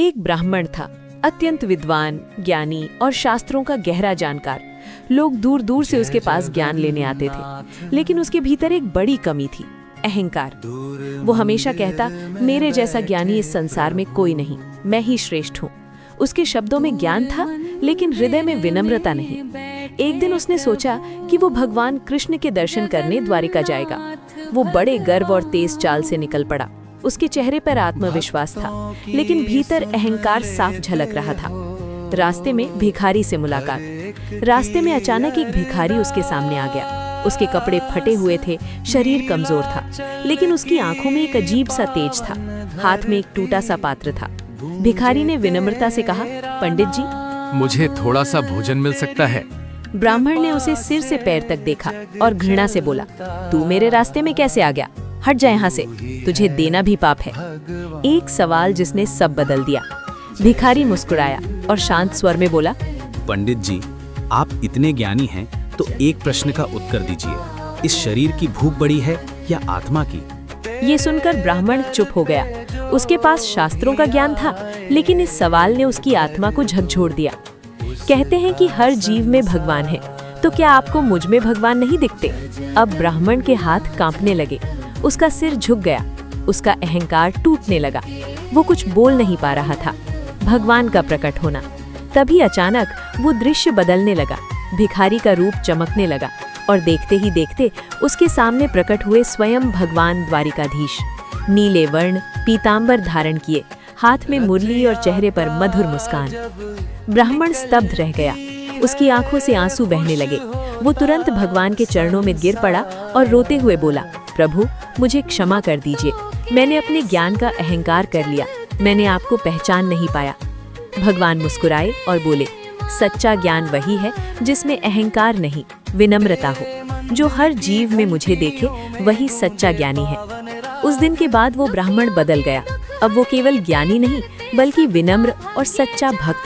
एक ब्राह्मण था, अत्यंत विद्वान, ज्ञानी और शास्त्रों का गहरा जानकार। लोग दूर दूर से उसके पास ज्ञान लेने आते थे, लेकिन उसके भीतर एक बड़ी कमी थी, अहंकार। वो हमेशा कहता, मेरे जैसा ज्ञानी इस संसार में कोई नहीं, मैं ही श्रेष्ठ हूँ। उसके शब्दों में ज्ञान था, लेकिन हृदय में विनम्रता नहीं। एक दिन उसने सोचा कि वो भगवान कृष्ण के दर्शन करने द्वारिका जाएगा। वो बड़े गर्व और तेज चाल से निकल पड़ा। उसके चेहरे पर आत्मविश्वास था, लेकिन भीतर अहंकार साफ झलक रहा था। रास्ते में भिखारी से मुलाकात। रास्ते में अचानक एक भिखारी उसके सामने आ गया। उसके कपड़े फटे हुए थे, शरीर कमजोर था, लेकिन उसकी आंखों में एक अजीब सा तेज था। हाथ में एक टूटा सा पात्र था। भिखारी ने विनम्रता से कहा, पंडित जी, मुझे थोड़ा सा भोजन मिल सकता है? ब्राह्मण ने उसे सिर से पैर तक देखा और घृणा से बोला, तू मेरे रास्ते में कैसे आ गया? हट जा यहाँ से, तुझे देना भी पाप है। एक सवाल जिसने सब बदल दिया। भिखारी मुस्कुराया और शांत स्वर में बोला, पंडित जी, आप इतने ज्ञानी हैं तो एक प्रश्न का उत्तर दीजिए, इस शरीर की भूख बड़ी है या आत्मा की? ये सुनकर ब्राह्मण चुप हो गया। उसके पास शास्त्रों का ज्ञान था, लेकिन इस सवाल ने उसकी आत्मा को झकझोर दिया। कहते हैं कि हर जीव में भगवान है, तो क्या आपको मुझ में भगवान नहीं दिखते? अब ब्राह्मण के हाथ कांपने लगे, उसका सिर झुक गया, उसका अहंकार टूटने लगा। वो कुछ बोल नहीं पा रहा था। भगवान का प्रकट होना। तभी अचानक वो दृश्य बदलने लगा। भिखारी का रूप चमकने लगा और देखते ही देखते उसके सामने प्रकट हुए स्वयं भगवान द्वारिकाधीश। नीले वर्ण, पीतांबर धारण किए, हाथ में मुरली और चेहरे पर मधुर मुस्कान। ब्राह्मण स्तब्ध रह गया। उसकी आंखों से आंसू बहने लगे। वो तुरंत भगवान के चरणों में गिर पड़ा और रोते हुए बोला, प्रभु, मुझे क्षमा कर दीजिए। मैंने अपने ज्ञान का अहंकार कर लिया। मैंने आपको पहचान नहीं पाया। भगवान मुस्कुराए और बोले, सच्चा ज्ञान वही है जिसमें अहंकार नहीं, विनम्रता हो। जो हर जीव में मुझे देखे, वही सच्चा ज्ञानी है। उस दिन के बाद वो ब्राह्मण बदल गया। अब वो केवल ज्ञानी नहीं, बल्कि विनम्र और सच्चा भक्त